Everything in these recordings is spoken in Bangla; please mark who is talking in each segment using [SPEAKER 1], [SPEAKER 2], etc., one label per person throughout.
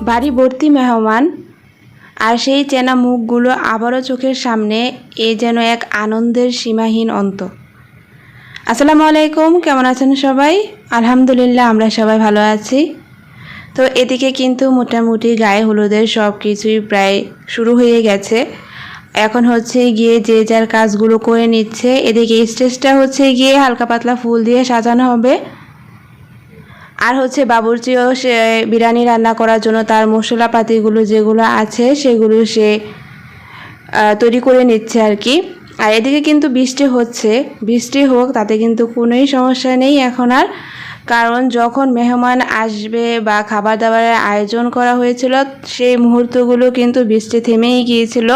[SPEAKER 1] বাড়ি ভর্তি মেহমান, আর সেই চেনা মুখগুলো আবারও চোখের সামনে। এ যেন এক আনন্দের সীমাহীন অন্ত। আসসালামু আলাইকুম, কেমন আছেন সবাই? আলহামদুলিল্লাহ, আমরা সবাই ভালো আছি। তো এদিকে কিন্তু মোটামুটি গায়ে হলুদের সব কিছুই প্রায় শুরু হয়ে গেছে। এখন হচ্ছে গিয়ে যে যার কাজগুলো করে নিচ্ছে। এদিকে স্টেজটা হচ্ছে গিয়ে হালকা পাতলা ফুল দিয়ে সাজানো হবে। আর হচ্ছে বাবুর্চিও সে বিরিয়ানি রান্না করার জন্য তার মশলাপাতিগুলো যেগুলো আছে সেগুলো সে তৈরি করে নিচ্ছে আর কি। আর এদিকে কিন্তু বৃষ্টি হচ্ছে, বৃষ্টি হোক তাতে কিন্তু কোনোই সমস্যা নেই এখন আর। কারণ যখন মেহমান আসবে বা খাবার দাবারের আয়োজন করা হয়েছিল সেই মুহূর্তগুলো কিন্তু বৃষ্টি থেমেই গিয়েছিল।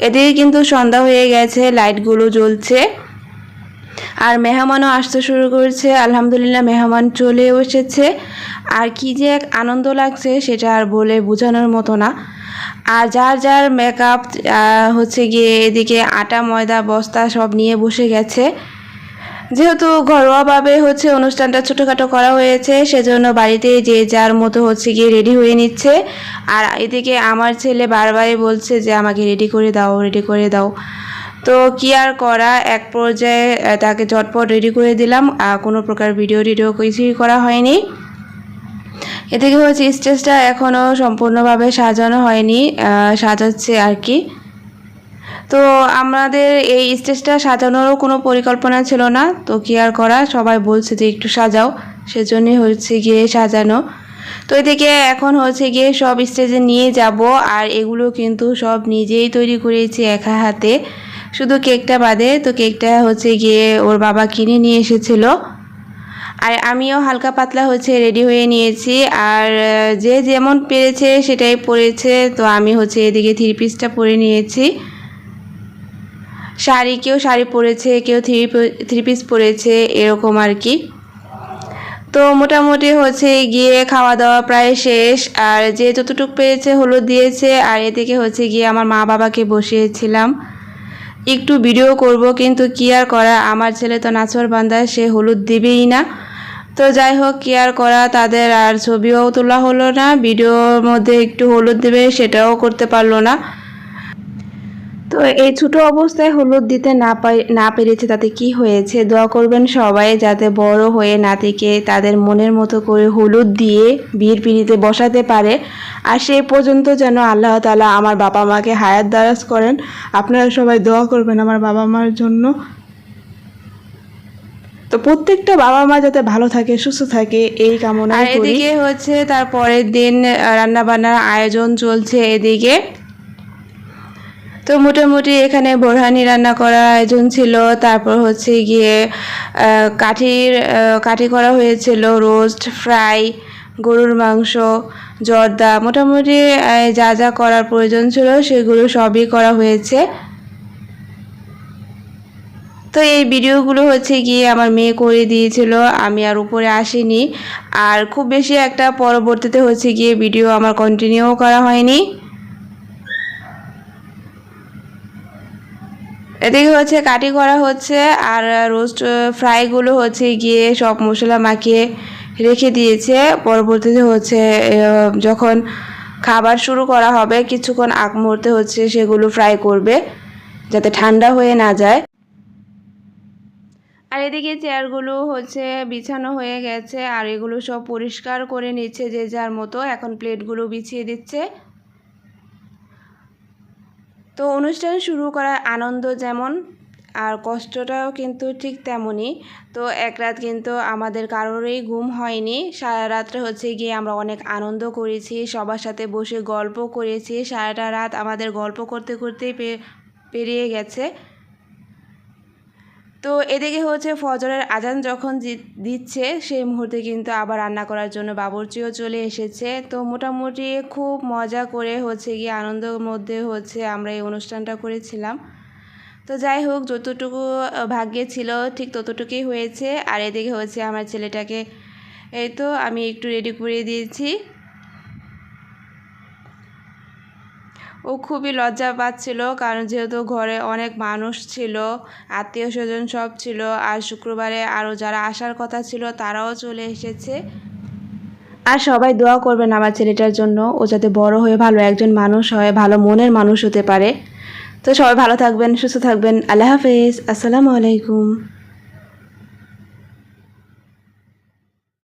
[SPEAKER 1] এদিকে কিন্তু সন্ধ্যা হয়ে গেছে, লাইটগুলো জ্বলছে আর মেহমানও আসতে শুরু করেছে। আলহামদুলিল্লাহ, মেহমান চলেও এসেছে। আর কি যে এক আনন্দ লাগছে সেটা আর বলে বোঝানোর মতো না। আর যার যার মেকআপ হচ্ছে গিয়ে এদিকে আটা ময়দা বস্তা সব নিয়ে বসে গেছে। যেহেতু ঘরোয়াভাবে হচ্ছে অনুষ্ঠানটা ছোটোখাটো করা হয়েছে, সেজন্য বাড়িতে যে যার মতো হচ্ছে গিয়ে রেডি হয়ে নিচ্ছে। আর এদিকে আমার ছেলে বারবারই বলছে যে আমাকে রেডি করে দাও, রেডি করে দাও। তো কি আর করা, এক পর্যায়ে তাকে ঝটপট রেডি করে দিলাম। কোনো প্রকার ভিডিও কিছুই করা হয়নি। এদিকে হচ্ছে স্টেজটা এখনও সম্পূর্ণভাবে সাজানো হয়নি, সাজাচ্ছে আর কি। তো আমাদের এই স্টেজটা সাজানোরও কোনো পরিকল্পনা ছিল না, তো কি আর করা, সবাই বলছে যে একটু সাজাও, সেজন্যই হচ্ছে গিয়ে সাজানো। তো এদিকে এখন হচ্ছে গিয়ে সব স্টেজে নিয়ে যাব। আর এগুলো কিন্তু সব নিজেই তৈরি করেছি একা হাতে, শুধু কেকটা বাদে। তো কেকটা হচ্ছে গিয়ে ওর বাবা কিনে নিয়ে এসেছিল। আর আমিও হালকা পাতলা হচ্ছে রেডি হয়ে নিয়েছি। আর যে যেমন পেরেছে সেটাই পরেছে। তো আমি হচ্ছে এদিকে থ্রি পিসটা পরে নিয়েছি। কেউ শাড়ি পরেছে, কেউ থ্রি পিস পরেছে, এরকম আর কি। তো মোটামুটি হচ্ছে গিয়ে খাওয়া দাওয়া প্রায় শেষ। আর যে যতটুকু পেরেছে হলুদ দিয়েছে। আর এদিকে হচ্ছে গিয়ে আমার মা বাবাকে বসিয়েছিলাম একটু ভিডিও করব, কিন্তু কি আর করা, আমার ছেলে তো নাচর বান্দা, সে হলুদ দিবেই না। তো যাই হোক, কি আর করা, তাদের আর ছবিও তোলা হলো না, ভিডিওর মধ্যে একটু হলুদ দেবে সেটাও করতে পারলো না। তো এই ছোট অবস্থায় হলুদ দিতে না পেরেছে তাতে কি হয়েছে, দোয়া করবেন সবাই যাতে বড় হয়ে নাতিকে তাদের মনের মতো করে হলুদ দিয়ে বিয়ের পিঁড়িতে বসাতে পারে। আর সেই পর্যন্ত যেন আল্লাহ তাআলা আমার বাবা মাকে হায়াত দারাজ করেন। আপনারা সবাই দোয়া করবেন আমার বাবা মার জন্য। তো প্রত্যেকটা বাবা মা যাতে ভালো থাকে, সুস্থ থাকে, এই কামনা করি। আর এদিকে হচ্ছে তার পরের দিন রান্না বান্নার আয়োজন চলছে এদিকে। তো মোটামুটি এখানে বোরহানি রান্না করার আয়োজন ছিল। তারপর হচ্ছে গিয়ে কাঠি করা হয়েছিল, রোস্ট, ফ্রাই, গরুর মাংস, জর্দা, মোটামুটি যা যা করার প্রয়োজন ছিল সেগুলো সবই করা হয়েছে। তো এই ভিডিওগুলো হচ্ছে গিয়ে আমার মেয়ে করে দিয়েছিল, আমি আর উপরে আসিনি। আর খুব বেশি একটা পরবর্তীতে হচ্ছে গিয়ে ভিডিও আমার কন্টিনিউ করা হয়নি। এদিকে হচ্ছে কাটি করা হচ্ছে। আর রোস্ট ফ্রাইগুলো হচ্ছে গিয়ে সব মশলা মাখিয়ে রেখে দিয়েছে। পরবর্তীতে হচ্ছে যখন খাবার শুরু করা হবে কিছুক্ষণ আগ মুহূর্তে হচ্ছে সেগুলো ফ্রাই করবে যাতে ঠান্ডা হয়ে না যায়। আর এদিকে চেয়ারগুলো হচ্ছে বিছানো হয়ে গেছে, আর এগুলো সব পরিষ্কার করে নিচ্ছে যে যার মতো। এখন প্লেটগুলো বিছিয়ে দিচ্ছে। তো অনুষ্ঠান শুরু করার আনন্দ যেমন, আর কষ্টটাও কিন্তু ঠিক তেমনই। তো এক রাত কিন্তু আমাদের কারোরই ঘুম হয়নি। সারা রাত্রে হচ্ছে গিয়ে আমরা অনেক আনন্দ করেছি, সবার সাথে বসে গল্প করেছি। সারাটা রাত আমাদের গল্প করতে করতেই পেরিয়ে গেছে। তো এদিকে হচ্ছে ফজরের আজান যখন দিচ্ছে সেই মুহূর্তে কিন্তু আবার রান্না করার জন্য বাবুর্চিও চলে এসেছে। তো মোটামুটি খুব মজা করে হচ্ছে গিয়ে আনন্দের মধ্যে হচ্ছে আমরা এই অনুষ্ঠানটা করেছিলাম। তো যাই হোক, যতটুকু ভাগ্যে ছিল ঠিক ততটুকুই হয়েছে। আর এদিকে হচ্ছে আমার ছেলেটাকে এই তো আমি একটু রেডি করে দিয়েছি। ও খুবই লজ্জা পাচ্ছিল, কারণ যেহেতু ঘরে অনেক মানুষ ছিল, আত্মীয় স্বজন সব ছিল। আর শুক্রবারে আরও যারা আসার কথা ছিল তারাও চলে এসেছে। আর সবাই দোয়া করবেন আমার ছেলেটার জন্য, ও যাতে বড় হয়ে ভালো একজন মানুষ হয়, ভালো মনের মানুষ হতে পারে। তো সবাই ভালো থাকবেন, সুস্থ থাকবেন। আল্লাহ হাফেজ। আসসালামু আলাইকুম।